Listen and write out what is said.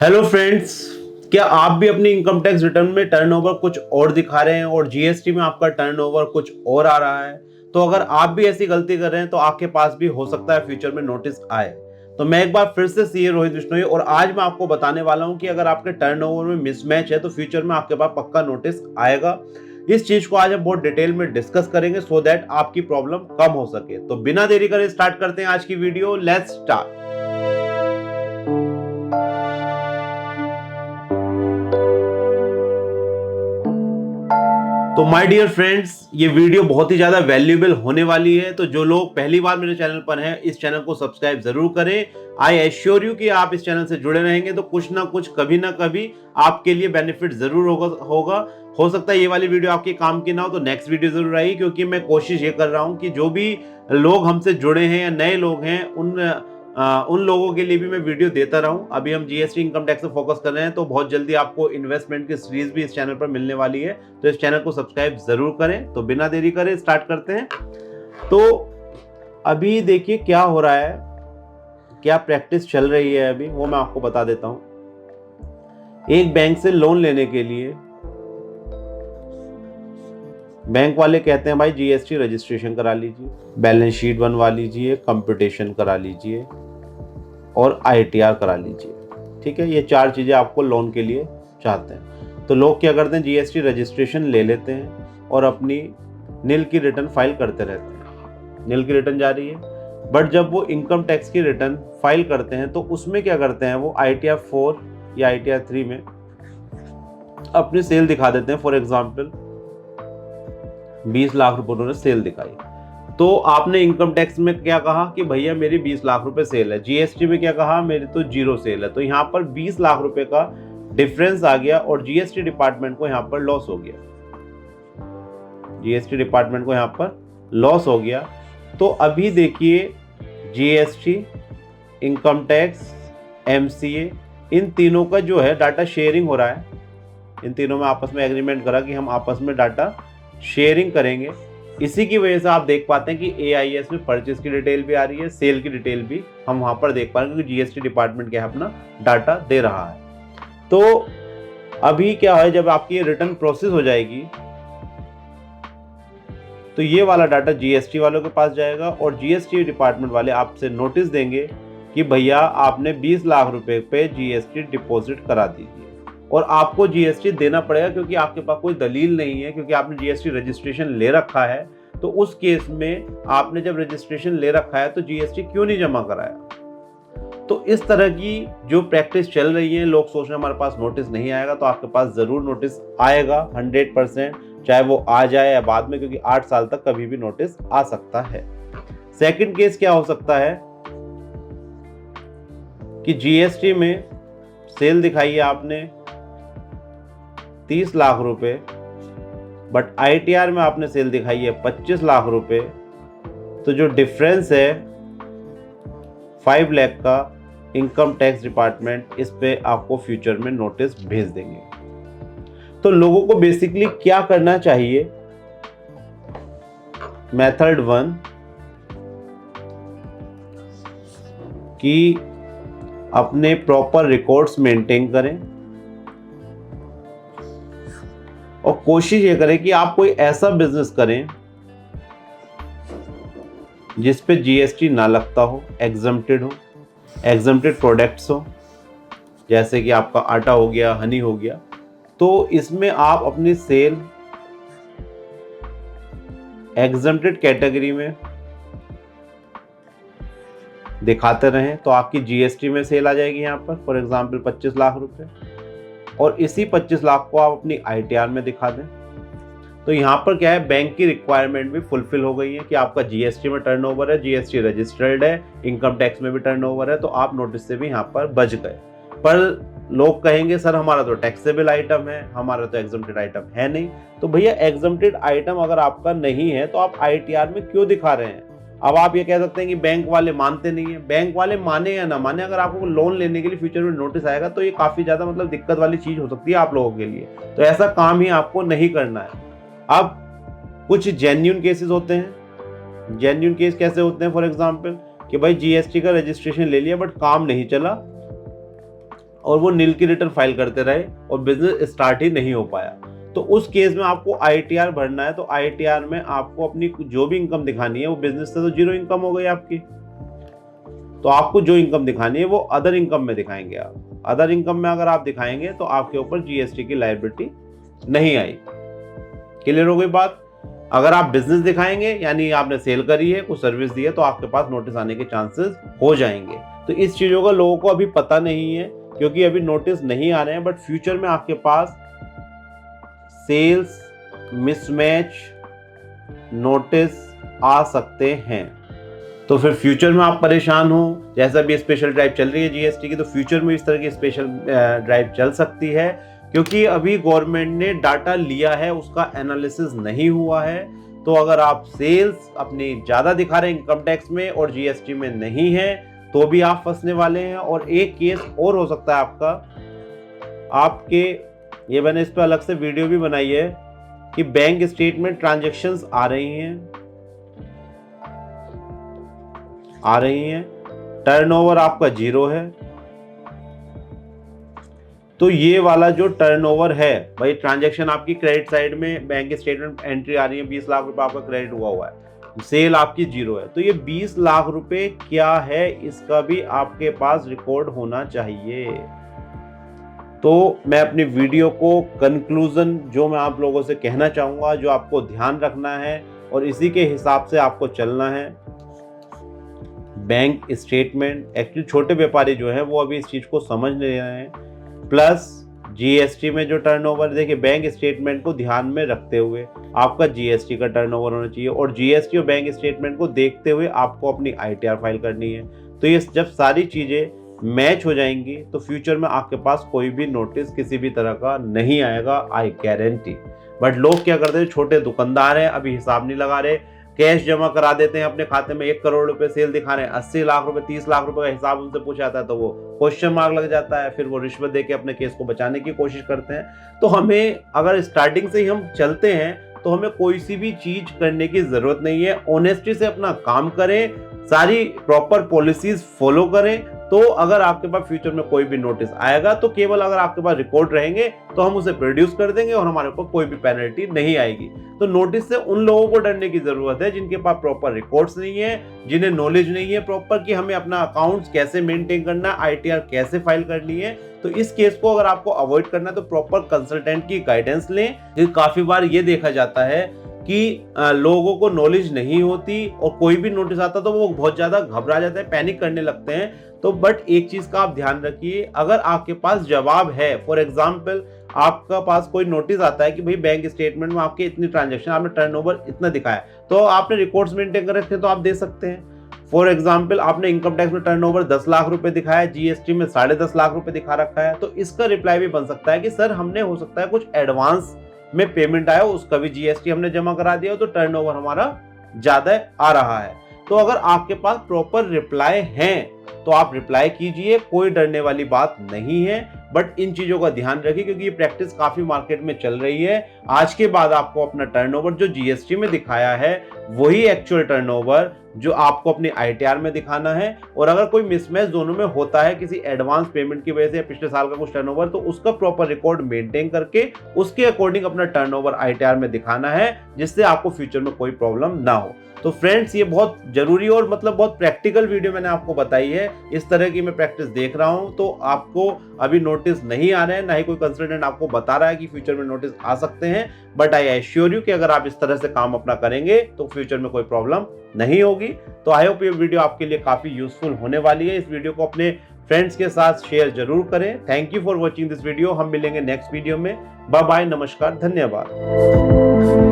Hello friends, क्या आप भी अपनी इनकम टैक्स रिटर्न में टर्नओवर कुछ और दिखा रहे हैं और जीएसटी में आपका टर्नओवर कुछ और आ रहा है? तो अगर आप भी ऐसी गलती कर रहे हैं तो आपके पास भी हो सकता है फ्यूचर में नोटिस आए। तो मैं एक बार फिर से सीए रोहित बिश्नोई और आज मैं आपको बताने वाला हूं कि अगर आपके टर्नओवर में मिसमैच है तो फ्यूचर में आपके पास पक्का नोटिस आएगा। इस चीज को आज हम बहुत डिटेल में डिस्कस करेंगे सो दैट आपकी प्रॉब्लम कम हो सके। तो बिना देरी करे स्टार्ट करते हैं आज की वीडियो। Let's start. तो माय डियर फ्रेंड्स, ये वीडियो बहुत ही ज़्यादा वैल्यूएबल होने वाली है। तो जो लोग पहली बार मेरे चैनल पर हैं, इस चैनल को सब्सक्राइब जरूर करें। आई एश्योर यू कि आप इस चैनल से जुड़े रहेंगे तो कुछ ना कुछ कभी ना कभी आपके लिए बेनिफिट जरूर होगा। हो सकता है ये वाली वीडियो आपके काम की ना हो तो नेक्स्ट वीडियो जरूर आएगी, क्योंकि मैं कोशिश ये कर रहा हूँ कि जो भी लोग हमसे जुड़े हैं या नए लोग हैं उन लोगों के लिए भी मैं वीडियो देता रहूं। अभी हम जीएसटी इनकम टैक्स पे फोकस कर रहे हैं, तो बहुत जल्दी आपको इन्वेस्टमेंट की सीरीज भी इस चैनल पर मिलने वाली है। तो इस चैनल को सब्सक्राइब जरूर करें। तो बिना देरी करे स्टार्ट करते हैं। तो अभी देखिए क्या हो रहा है, क्या प्रैक्टिस चल रही है अभी, वो मैं आपको बता देता हूं। एक बैंक से लोन लेने के लिए बैंक वाले कहते हैं भाई जीएसटी रजिस्ट्रेशन करा लीजिए, बैलेंस शीट बनवा लीजिए, कंप्यूटेशन करा लीजिए और आईटीआर करा लीजिए। ठीक है, ये चार चीज़ें आपको लोन के लिए चाहते हैं। तो लोग क्या करते हैं, जीएसटी रजिस्ट्रेशन ले लेते हैं और अपनी निल की रिटर्न फाइल करते रहते हैं। निल की रिटर्न जा रही है, बट जब वो इनकम टैक्स की रिटर्न फाइल करते हैं तो उसमें क्या करते हैं, वो आईटीआर 4 या आईटीआर 3 में अपनी सेल दिखा देते हैं। फॉर एग्जाम्पल 20 लाख रुपए उन्होंने सेल दिखाई, तो आपने इनकम टैक्स में क्या कहा कि भैया मेरी 20 लाख रुपए सेल है, जीएसटी में क्या कहा मेरी तो जीरो सेल है। तो यहाँ पर 20 लाख रुपए का डिफरेंस आ गया और जीएसटी डिपार्टमेंट को यहाँ पर लॉस हो गया। जीएसटी डिपार्टमेंट को यहाँ पर लॉस हो गया। तो अभी देखिए, जीएसटी, इनकम टैक्स, एमसीए, इन तीनों का जो है डाटा शेयरिंग हो रहा है। इन तीनों में आपस में एग्रीमेंट करा कि हम आपस में डाटा शेयरिंग करेंगे। इसी की वजह से आप देख पाते हैं कि एआईएस में परचेज की डिटेल भी आ रही है, सेल की डिटेल भी हम वहां पर देख पा रहे हैं, क्योंकि जीएसटी डिपार्टमेंट क्या है अपना डाटा दे रहा है। तो अभी क्या है, जब आपकी ये रिटर्न प्रोसेस हो जाएगी तो ये वाला डाटा जीएसटी वालों के पास जाएगा और जीएसटी डिपार्टमेंट वाले आपसे नोटिस देंगे कि भैया आपने 20 लाख रुपए पे जीएसटी डिपॉजिट करा दीजिए। और आपको जीएसटी देना पड़ेगा, क्योंकि आपके पास कोई दलील नहीं है, क्योंकि आपने जीएसटी रजिस्ट्रेशन ले रखा है। तो उस केस में आपने जब रजिस्ट्रेशन ले रखा है तो जीएसटी क्यों नहीं जमा कराया। तो इस तरह की जो प्रैक्टिस चल रही है, लोग सोच रहे हैं हमारे पास नोटिस नहीं आएगा, तो आपके पास जरूर नोटिस आएगा 100%, चाहे वो आ जाए या बाद में, क्योंकि 8 साल तक कभी भी नोटिस आ सकता है। सेकंड केस क्या हो सकता है कि जीएसटी में सेल दिखाई है आपने 30 लाख रुपए, बट आईटीआर में आपने सेल दिखाई है 25 लाख रुपए। तो जो डिफरेंस है 5 लाख का, इनकम टैक्स डिपार्टमेंट इस पे आपको फ्यूचर में नोटिस भेज देंगे। तो लोगों को बेसिकली क्या करना चाहिए, मेथड 1 कि अपने प्रॉपर रिकॉर्ड्स मेंटेन करें और कोशिश ये करें कि आप कोई ऐसा बिजनेस करें जिस पे जीएसटी ना लगता हो, एग्जम्प्टेड हो, एग्जम्प्टेड प्रोडक्ट्स हो, जैसे कि आपका आटा हो गया, हनी हो गया। तो इसमें आप अपनी सेल एग्जम्प्टेड कैटेगरी में दिखाते रहें, तो आपकी जीएसटी में सेल आ जाएगी यहाँ पर फॉर एग्जांपल 25 लाख रुपए, और इसी 25 लाख को आप अपनी आईटीआर में दिखा दें। तो यहाँ पर क्या है, बैंक की रिक्वायरमेंट भी फुलफिल हो गई है कि आपका जीएसटी में टर्नओवर है, जीएसटी रजिस्टर्ड है, इनकम टैक्स में भी टर्नओवर है, तो आप नोटिस से भी यहाँ पर बच गए। पर लोग कहेंगे सर हमारा तो टैक्सेबल आइटम है, हमारा तो एग्जम्प्टेड आइटम है नहीं। तो भैया एग्जम्प्टेड आइटम अगर आपका नहीं है तो आप आईटीआर में क्यों दिखा रहे हैं। अब आप ये कह सकते हैं कि बैंक वाले मानते नहीं है। बैंक वाले माने या ना माने, अगर आपको लोन लेने के लिए फ्यूचर में नोटिस आएगा तो ये काफी ज्यादा मतलब दिक्कत वाली चीज हो सकती है आप लोगों के लिए। तो ऐसा काम ही आपको नहीं करना है। अब कुछ जेन्युइन केसेस होते हैं। जेन्युइन केस कैसे होते हैं, फॉर एग्जांपल कि भाई जीएसटी का रजिस्ट्रेशन ले लिया बट काम नहीं चला, और वो नील की रिटर्न फाइल करते रहे और बिजनेस स्टार्ट ही नहीं हो पाया, तो उस केस में आपको ITR भरना है। तो ITR में आपको अपनी जो भी इनकम दिखानी है, वो बिजनेस से तो जीरो इनकम हो गई आपकी, तो आपको जो इनकम दिखानी है वो अदर इनकम में दिखाएंगे आप। अदर इनकम में अगर आप दिखाएंगे तो आपके ऊपर GST की लायबिलिटी नहीं आई। क्लियर हो गई बात। अगर आप बिजनेस दिखाएंगे, यानी आपने सेल करी है, कुछ सर्विस दी है, तो आपके पास नोटिस आने के चांसेस हो जाएंगे। तो इस चीजों का लोगों को अभी पता नहीं है, क्योंकि अभी नोटिस नहीं आ रहे हैं, बट फ्यूचर में आपके पास सेल्स मिसमैच नोटिस आ सकते हैं। तो फिर फ्यूचर में आप परेशान हो, जैसा भी स्पेशल ड्राइव चल रही है GST की, तो फ्यूचर में इस तरह की स्पेशल ड्राइव चल सकती है, क्योंकि अभी गवर्नमेंट ने डाटा लिया है, उसका एनालिसिस नहीं हुआ है। तो अगर आप सेल्स अपनी ज़्यादा दिखा रहे हैं इनकम टैक्स में और GST में नहीं है, तो भी आप फंसने वाले हैं। और एक केस और हो सकता है आपके, ये मैंने इस पर अलग से वीडियो भी बनाई है, कि बैंक स्टेटमेंट ट्रांजैक्शंस आ रही हैं, टर्नओवर आपका जीरो है। तो ये वाला जो टर्नओवर है भाई, ट्रांजैक्शन आपकी क्रेडिट साइड में बैंक स्टेटमेंट एंट्री आ रही है, 20 लाख रुपए आपका क्रेडिट हुआ है, सेल आपकी जीरो है, तो ये 20 लाख रुपए क्या है, इसका भी आपके पास रिकॉर्ड होना चाहिए। तो मैं अपनी वीडियो को कंक्लूजन जो मैं आप लोगों से कहना चाहूंगा, जो आपको ध्यान रखना है और इसी के हिसाब से आपको चलना है, बैंक स्टेटमेंट, एक्चुअली छोटे व्यापारी जो है वो अभी इस चीज को समझ नहीं रहे हैं, प्लस GST में जो टर्नओवर, देखिए बैंक स्टेटमेंट को ध्यान में रखते हुए आपका GST का टर्नओवर होना चाहिए, और GST और बैंक स्टेटमेंट को देखते हुए आपको अपनी ITR फाइल करनी है। तो ये जब सारी चीजें मैच हो जाएंगी तो फ्यूचर में आपके पास कोई भी नोटिस किसी भी तरह का नहीं आएगा, आई गारंटी। बट लोग क्या करते हैं, छोटे दुकानदार हैं, अभी हिसाब नहीं लगा रहे, कैश जमा करा देते हैं अपने खाते में, 1 करोड़ रुपए सेल दिखा रहे हैं, 80 लाख रुपए 30 लाख रुपए का हिसाब उनसे पूछा जाता है तो वो क्वेश्चन मार्क लग जाता है, फिर वो रिश्वत देके अपने केस को बचाने की कोशिश करते हैं। तो हमें अगर स्टार्टिंग से ही हम चलते हैं तो हमें कोई सी भी चीज करने की जरूरत नहीं है, ऑनेस्टी से अपना काम करें, सारी प्रॉपर पॉलिसीज फॉलो करें। तो अगर आपके पास फ्यूचर में कोई भी नोटिस आएगा तो केवल अगर आपके पास रिकॉर्ड रहेंगे तो हम उसे प्रोड्यूस कर देंगे और हमारे ऊपर कोई भी पेनल्टी नहीं आएगी। तो नोटिस से उन लोगों को डरने की जरूरत है जिनके पास प्रॉपर रिकॉर्ड्स नहीं है, जिन्हें नॉलेज नहीं है प्रॉपर कि हमें अपना अकाउंट्स कैसे मेंटेन करना है, ITR कैसे फाइल करनी है। तो इस केस को अगर आपको अवॉइड करना है तो प्रॉपर कंसल्टेंट की गाइडेंस लें। काफी बार ये देखा जाता है कि लोगों को नॉलेज नहीं होती और कोई भी नोटिस आता तो वो बहुत ज्यादा घबरा जाते हैं, पैनिक करने लगते हैं। तो बट एक चीज का आप ध्यान रखिए, अगर आपके पास जवाब है, फॉर एग्जांपल आपका पास कोई नोटिस आता है कि भाई बैंक स्टेटमेंट में आपके इतनी ट्रांजैक्शन, आपने टर्नओवर इतना दिखाया, तो आपने रिकॉर्ड्स मेंटेन कर रखे तो आप दे सकते हैं। फॉर एग्जाम्पल आपने इनकम टैक्स में टर्नओवर 10 लाख रुपए दिखाया, GST में 10.5 लाख रुपए दिखा रखा है, तो इसका रिप्लाई भी बन सकता है कि सर हमने, हो सकता है कुछ एडवांस में पेमेंट आया, उसका भी GST हमने जमा करा दिया, तो टर्नओवर हमारा ज्यादा आ रहा है। तो अगर आपके पास प्रॉपर रिप्लाई है तो आप रिप्लाई कीजिए, कोई डरने वाली बात नहीं है। बट इन चीजों का ध्यान रखिए क्योंकि ये प्रैक्टिस काफी मार्केट में चल रही है। आज के बाद आपको अपना टर्नओवर जो GST में दिखाया है वही एक्चुअल टर्नओवर जो आपको अपनी ITR में दिखाना है। और अगर कोई मिसमैच दोनों में होता है किसी एडवांस पेमेंट की वजह से या पिछले साल का कुछ टर्नओवर, तो उसका प्रॉपर रिकॉर्ड मेंटेन करके उसके अकॉर्डिंग अपना टर्नओवर ITR में दिखाना है, जिससे आपको फ्यूचर में कोई प्रॉब्लम ना हो। तो फ्रेंड्स, ये बहुत जरूरी और मतलब बहुत प्रैक्टिकल वीडियो मैंने आपको बताई है। इस तरह की मैं प्रैक्टिस देख रहा हूं, तो आपको अभी नोटिस नहीं आ रहे हैं, ना ही कोई कंसल्टेंट आपको बता रहा है कि फ्यूचर में नोटिस आ सकते हैं। बट आई एश्योर यू कि अगर आप इस तरह से काम अपना करेंगे तो फ्यूचर में कोई प्रॉब्लम नहीं होगी। तो आई होप ये वीडियो आपके लिए काफी यूजफुल होने वाली है। इस वीडियो को अपने फ्रेंड्स के साथ शेयर जरूर करें। Thank you for watching this video. हम मिलेंगे नेक्स्ट वीडियो में। बाय बाय, नमस्कार, धन्यवाद।